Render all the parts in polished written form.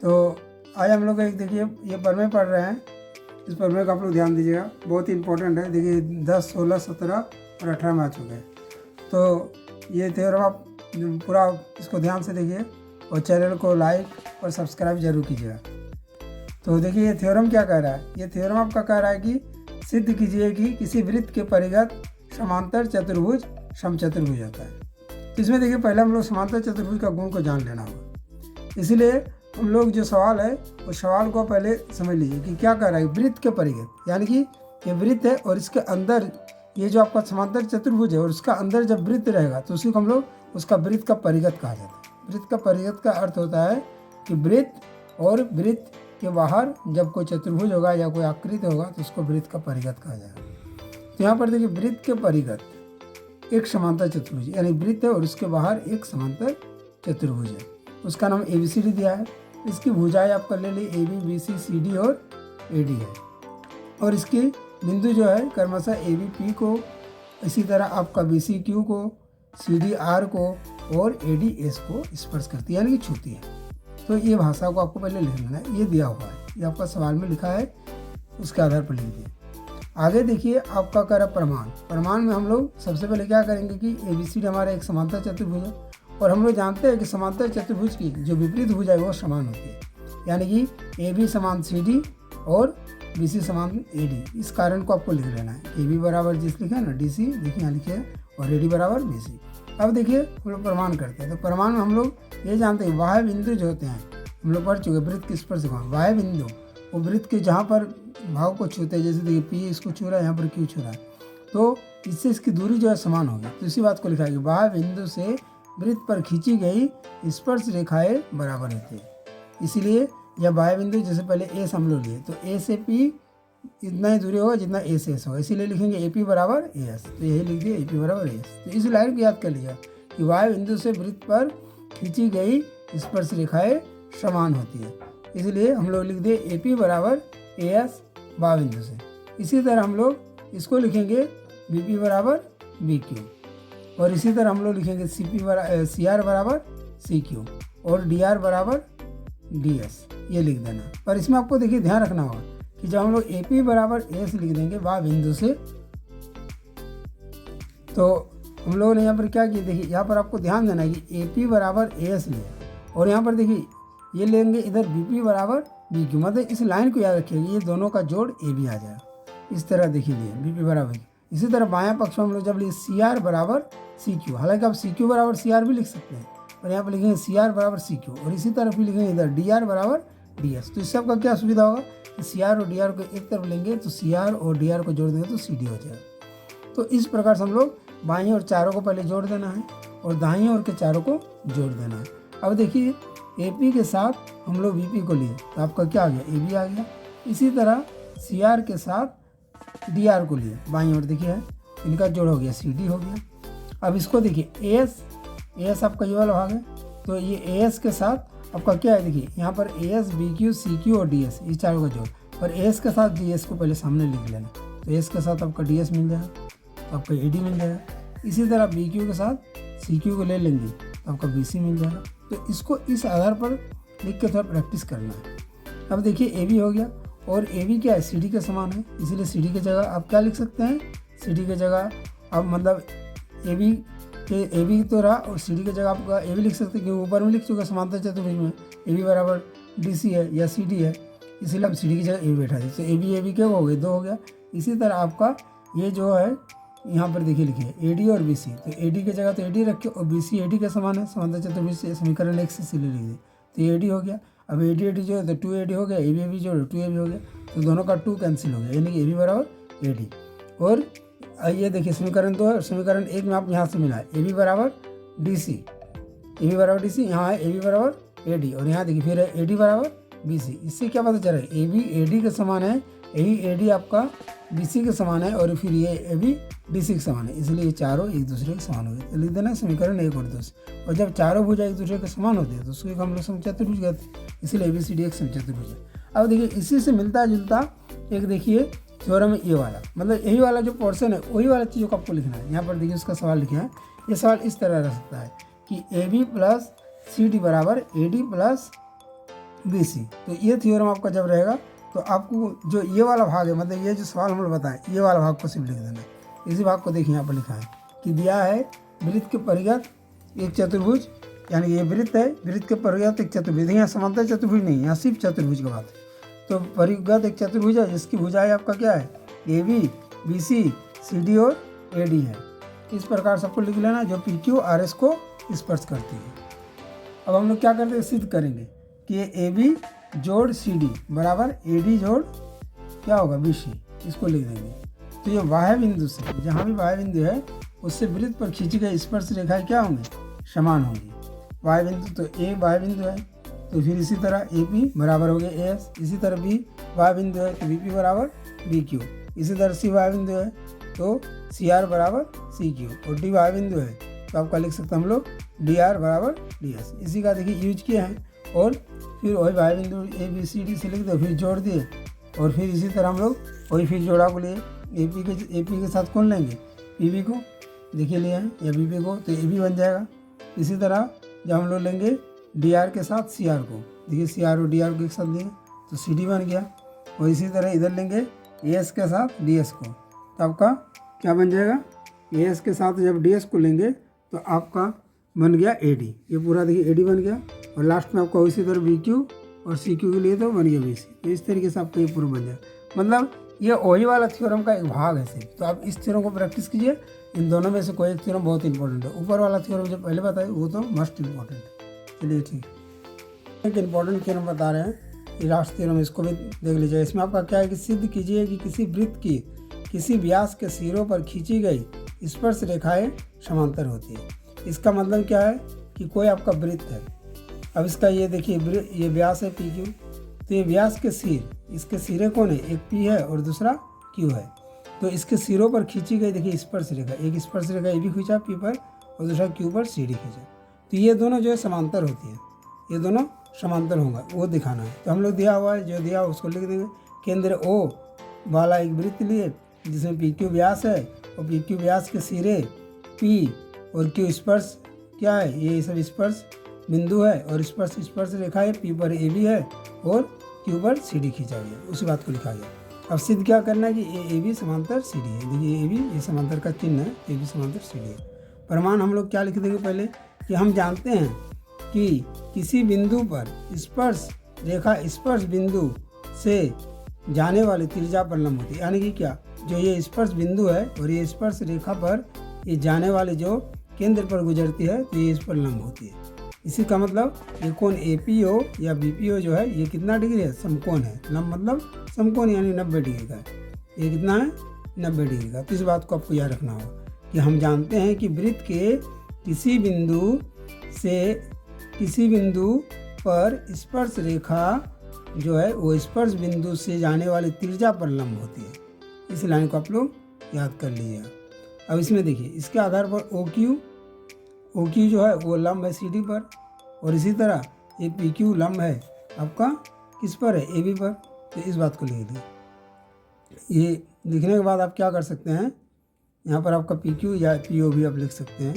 तो आज हम लोग एक देखिए ये प्रमेय पढ़ रहे हैं। इस प्रमेय का आप लोग ध्यान दीजिएगा, बहुत ही इंपॉर्टेंट है। देखिए 10, 16, 17 और 18 में आ चुके हैं। तो ये थ्योरम आप पूरा इसको ध्यान से देखिए और चैनल को लाइक और सब्सक्राइब जरूर कीजिएगा। तो देखिए ये थ्योरम क्या कह रहा है। ये थ्योरम आपका कह रहा है कि सिद्ध कीजिए कि किसी वृत्त के परिगत समांतर चतुर्भुज समचतुर्भुज होता है। तो इसमें देखिए पहले हम लोग समांतर चतुर्भुज का गुण को जान लेना होगा। इसलिए हम लोग जो सवाल है उस सवाल को पहले समझ लीजिए कि क्या कह रहा है। वृत्त के परिगत, यानी कि ये वृत्त है और इसके अंदर ये जो आपका समांतर चतुर्भुज है और उसका अंदर जब वृत्त रहेगा तो उसी को हम लोग उसका वृत्त का परिगत कहा जाता है। वृत्त का परिगत का अर्थ होता है कि वृत्त और वृत्त के बाहर जब कोई चतुर्भुज होगा या कोई आकृति होगा तो उसको वृत्त का परिगत कहा जाएगा। तो यहाँ पर देखिए वृत्त के परिगत एक समांतर चतुर्भुज, यानी वृत्त है और उसके बाहर एक समांतर चतुर्भुज है, उसका नाम ABCD दिया है। इसकी भुजाएं आप कर ले ली AB, BC, CD और AD है। और इसके बिंदु जो है क्रमशः AB P को, इसी तरह आपका BC Q को, CD R को और AD S को स्पर्श करती है, यानी कि छूती है। तो ये भाषा को आपको पहले लिख लेना है, ये दिया हुआ है, ये आपका सवाल में लिखा है, उसके आधार पर लिख दिए। आगे देखिए आपका करा प्रमाण। प्रमाण में हम लोग सबसे पहले क्या करेंगे कि ABCD हमारा एक समांतर चतुर्भुज है और हम लोग जानते हैं कि समांतर चतुर्भुज की जो विपरीत भुजा है वो समान होती है, यानी कि AB समान CD और BC समान AD। इस कारण को आपको लिख लेना है। AB बराबर जिस लिखा है ना DC, देखिए यहाँ लिखे है, और AD बराबर BC। अब देखिए हम लोग प्रमाण करते हैं। तो प्रमाण में हम लोग ये जानते हैं बाह्य बिंदु जो होते हैं, हम लोग पढ़ चुके वृत्त के स्पर्श कोण। बाह्य बिंदु वो वृत्त के जहाँ पर भाव को छूते हैं, जैसे देखिए P इसको छू रहा है, यहाँ पर Q छू रहा है, तो इससे इसकी दूरी जो है समान होगी। तो इसी बात को लिखा है कि बाह्य बिंदु से वृत्त पर खींची गई स्पर्श रेखाएं बराबर होती है। इसीलिए यह बाह्य बिंदु, जैसे पहले A हम लोग लिए तो A से P इतना ही दूरी होगा जितना A से S होगा, इसीलिए लिखेंगे AP बराबर AS। तो यही लिख दिए AP बराबर AS। तो इस लाइन को याद कर लीजिए कि बाह्य बिंदु से वृत्त पर खींची गई स्पर्श रेखाएं समान होती है, इसलिए हम लोग लिख दिए AP बराबर AS बाह्य बिंदु से। इसी तरह हम लोग इसको लिखेंगे BP बराबर BQ, और इसी तरह हम लोग लिखेंगे CR बराबर CQ और DR बराबर DS, ये लिख देना। पर इसमें आपको देखिए ध्यान रखना होगा कि जब हम लोग AP बराबर AS लिख देंगे बाह्य बिंदु से, तो हम लोगों ने यहाँ पर क्या किया, देखिए यहाँ पर आपको ध्यान देना है कि AP बराबर AS लिया और यहाँ पर देखिए ये लेंगे इधर BP बराबर BQ, मतलब इस लाइन को याद रखिएगा, ये दोनों का जोड़ AB आ जाएगा। इस तरह देखिए लिए BP बराबर। इसी तरह बायां पक्ष में हम लोग जब लिए CR बराबर CQ, हालांकि आप CQ बराबर CR भी लिख सकते हैं, और यहाँ पर लिखेंगे CR बराबर CQ, और इसी तरफ भी लिखेंगे इधर DR बराबर DS। तो इससे आपका क्या सुविधा होगा कि CR और DR को एक तरफ लेंगे तो CR और DR को जोड़ देंगे तो CD हो जाएगा। तो इस प्रकार से हम लोग बाईं और चारों को पहले जोड़ देना है और दाईं ओर के चारों को जोड़ देना है। अब देखिए AP के साथ हम लोग BP को लिए तो आपका क्या आ गया, AB आ गया। इसी तरह CR के साथ DR को लिए बाईं ओर, देखिए इनका जोड़ हो गया, CD हो गया। अब इसको देखिए AS आपका ये वाला भाग है, तो ये AS के साथ आपका क्या है, देखिए यहाँ पर AS, BQ, CQ और DS, ये चारों का जोड़, और AS के साथ DS को पहले सामने लिख लेना। तो AS के साथ आपका DS मिल जाएगा, तो आपका AD मिल जाएगा। इसी तरह BQ के साथ CQ को ले लेंगे तो आपका BC मिल जाएगा। तो इसको इस आधार पर लिख के थोड़ा प्रैक्टिस करना है। अब देखिए AB हो गया, और AB क्या है, CD के समान है, इसीलिए CD की जगह आप क्या लिख सकते हैं, CD की जगह आप मतलब AB तो रहा और CD की जगह आपका AB लिख सकते हैं, क्योंकि ऊपर में लिख चुका समांतर चतुर्भुज में AB बराबर DC है या CD है, इसीलिए हम CD की जगह AB बैठा दें। तो AB क्या हो गए, 2 हो गया। इसी तरह आपका ये जो है यहाँ पर देखिए लिखिए AD और BC, तो AD की जगह तो AD रखे और BC AD के समान है, समांतर चतुर्भुज से समीकरण 1 से इसीलिए लिख दिए, तो ये AD हो गया। अब AD जो है तो 2AD हो गया, AB जो है 2AB हो गया, तो दोनों का 2 कैंसिल हो गया, यानी कि AB बराबर AD। और ये देखिए समीकरण 2 है, समीकरण 1 में आप यहाँ से मिला है AB बराबर DC, AB बराबर DC, यहाँ है AB बराबर AD, और यहाँ देखिए फिर है AD बराबर BC। इससे क्या पता चल रहा है, AB AD के समान है, यही AD आपका BC के समान है, और फिर ये AB DC के समान है, इसलिए ये चारों एक दूसरे के समान हो गए। तो लिख देना समीकरण 1 और 2। और जब चारों भुजा एक दूसरे के समान होते हैं तो उसको हम लोग समचतुर्भुज कहते हैं, इसलिए ABCD एक समचतुर्भुज है। अब देखिए इसी से मिलता जुलता एक देखिए थ्योरम ये वाला, मतलब यही वाला जो पोर्शन है वही वाला चीज़ों को आपको लिखना है। यहाँ पर देखिए उसका सवाल लिखा है, ये सवाल इस तरह रह सकता है कि AB प्लस CD बराबर AD प्लस BC। तो ये थ्योरम आपका जब रहेगा तो आपको जो ये वाला भाग है, मतलब ये जो सवाल हम लोग बताएं, ये वाला भाग को सिर्फ लिख देना है। इसी भाग को देखिए यहाँ पर लिखा है कि दिया है वृत्त के परिगत एक चतुर्भुज, यानी ये वृत्त है, वृत्त के परिगत एक चतुर्भुज, यहाँ समांतर चतुर्भुज नहीं, यहाँ सिर्फ चतुर्भुज की बात है। तो परिगत एक चतुर्भुज है जिसकी भुजाएं आपका क्या है, AB, BC, CD और AD है। इस प्रकार सबको लिख लेना जो PQ RS को स्पर्श करती है। अब हम लोग क्या करते हैं, सिद्ध करेंगे कि ये AB जोड़ CD बराबर AD जोड़ क्या होगा BC, इसको लिख देंगे। तो ये वाह्य बिंदु से, जहाँ भी वाह्य बिंदु है उससे वृत्त पर खींची गई स्पर्श रेखाएं क्या होंगी, समान होंगी। वाह्य बिंदु तो A वाह्य बिंदु है, तो फिर इसी तरह AP बराबर हो गया AS, इसी तरह B वाह्य बिंदु है तो BP बराबर BQ, इसी तरह C वाह्य बिंदु है तो CR बराबर CQ, और D वाह्य बिंदु है तो आपका लिख सकते हैं हम लोग DR बराबर DS। इसी का देखिए यूज किए हैं, और फिर वही वाह्य बिंदु ABCD से लिख दो, फिर जोड़ दिए, और फिर इसी तरह हम लोग वही फिर जोड़ा को लिए AP के साथ कौन लेंगे, PB को, देखिए लिए हैं, या BP को, तो AB बन जाएगा। इसी तरह जब हम लोग लेंगे DR के साथ CR को, देखिए CR और DR को एक साथ लिए तो CD बन गया, और इसी तरह इधर लेंगे AS के साथ DS को, तो आपका क्या बन जाएगा, AS के साथ जब DS को लेंगे तो आपका बन गया AD, ये पूरा देखिए AD बन गया, और लास्ट में आपका इसी तरह BQ और CQ के लिए तो बन गया BC। तो इस तरीके से आपका ये पूरा बन जाएगा, मतलब ये वही वाला थ्योरम का एक भाग है सिर्फ। तो आप इस थ्योरम को प्रैक्टिस कीजिए, इन दोनों में से कोई एक थ्योरम बहुत इंपॉर्टेंट है। ऊपर वाला थ्योरम जो पहले बताया वो तो मस्ट इंपॉर्टेंट है। चलिए ठीक है, एक इंपॉर्टेंट थ्योरम बता रहे हैं, ये लास्ट थ्योरम, इसको भी देख लीजिए। इसमें आपका क्या है कि सिद्ध कीजिए कि किसी वृत्त की किसी व्यास के सिरों पर खींची गई स्पर्श रेखाएं समांतर होती है। इसका मतलब क्या है कि कोई आपका वृत्त है, अब इसका ये देखिए ये व्यास है PQ, तो ये व्यास के सिर, इसके सिरे कौन है, एक P है और दूसरा Q है, तो इसके सिरों पर खींची गई देखिए स्पर्श रेखा, एक स्पर्श रेखा AB खींचा P पर और दूसरा Q पर CD खींचा, तो ये दोनों जो है समांतर होती है, ये दोनों समांतर होगा वो दिखाना है। तो हम लोग दिया हुआ है, जो दिया उसको लिख देंगे। केंद्र O वाला एक वृत्त लिए जिसमें PQ व्यास है, और PQ व्यास के सिरे P और Q स्पर्श क्या है, ये सब स्पर्श बिंदु है, और स्पर्श रेखा है, P पर AB है और Q पर CD खींचा गया, उसी बात को लिखा गया। अब सिद्ध क्या करना है कि AB समांतर CD है, देखिए AB ये समांतर का चिन्ह है, AB समांतर CD है। प्रमाण हम लोग क्या लिख देंगे पहले कि हम जानते हैं कि किसी बिंदु पर स्पर्श रेखा स्पर्श बिंदु से जाने वाली त्रिज्या पर लंब होती है, यानी कि क्या, जो ये स्पर्श बिंदु है और ये स्पर्श रेखा पर ये जाने वाली जो केंद्र पर गुजरती है तो ये इस पर लंब होती है। इसी का मतलब ये कोण APO या BPO जो है ये कितना डिग्री है, समकोण है। लंब मतलब समकोण यानी 90 डिग्री का है, ये कितना है 90 डिग्री का। तो इस बात को आपको याद रखना होगा कि हम जानते हैं कि वृत्त के किसी बिंदु पर स्पर्श रेखा जो है वो स्पर्श बिंदु से जाने वाली त्रिज्या पर लंब होती है। इस लाइन को आप लोग याद कर लीजिएगा। अब इसमें देखिए इसके आधार पर OQ जो है वो लंब है CD पर, और इसी तरह ये PQ लंब है आपका किस पर है, AB पर। तो इस बात को लिख लीजिए। ये लिखने के बाद आप क्या कर सकते हैं, यहाँ पर आपका PQ या PO भी आप लिख सकते हैं।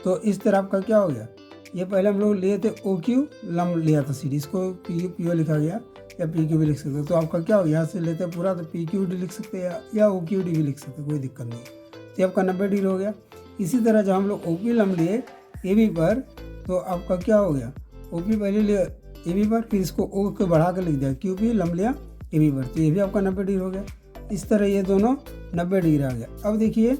तो इस तरह आपका क्या हो गया, ये पहले हम लोग लिए थे OQ लंब लिया था CD, इसको PO लिखा गया, या PQ भी लिख सकते हैं। तो आपका क्या हो गया, यहाँ से लेते हैं पूरा तो PQD लिख सकते हैं या OQD भी लिख सकते हैं, कोई दिक्कत नहीं। तो आपका 90 डिग्री हो गया। इसी तरह जब हम लोग OP लंब लिए AB पर तो आपका क्या हो गया, OP पहले लिया AB पर, फिर इसको O को बढ़ा कर लिख दिया, QP लंब लिया AB पर, तो ये भी आपका 90 डिग्री हो गया। इस तरह ये दोनों 90 डिग्री आ गया। अब देखिए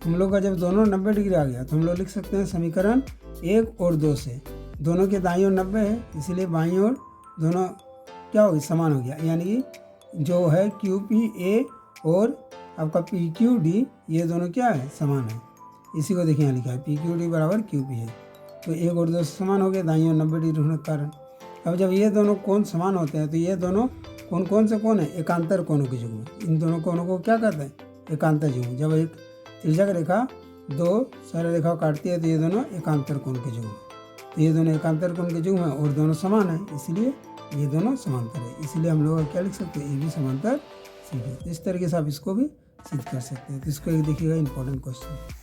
हम लोग का जब दोनों 90 डिग्री आ गया तो हम लोग लिख सकते हैं समीकरण 1 और 2 से, दोनों के दाईं ओर 90 है इसलिए बाईं ओर दोनों क्या हो गया, समान हो गया, यानी कि जो है QPA और आपका PQD ये दोनों क्या है, समान है। इसी को देखिए यहाँ लिखा है PQD बराबर QP है, तो 1 और 2 समान हो गए दाईं ओर 90 डिग्री होने के कारण। अब जब ये दोनों कोण समान होते हैं तो ये दोनों कोण कौन से कोण है, एकांतर कोणों के युग्म। इन दोनों कोणों को क्या कहते हैं, एकांतर युग्म। जब एक त्रिज्यक रेखा 2 सरल रेखा काटती है तो ये दोनों एकांतर कोण के युग्म है। तो ये दोनों एकांतर कोण के युग्म है और दोनों समान है, इसलिए ये दोनों समांतर है। इसलिए हम लोग क्या लिख सकते हैं, AB समांतर CD। इस तरीके से आप इसको भी सिद्ध कर सकते हैं। तो इसको एक देखिएगा इंपॉर्टेंट क्वेश्चन।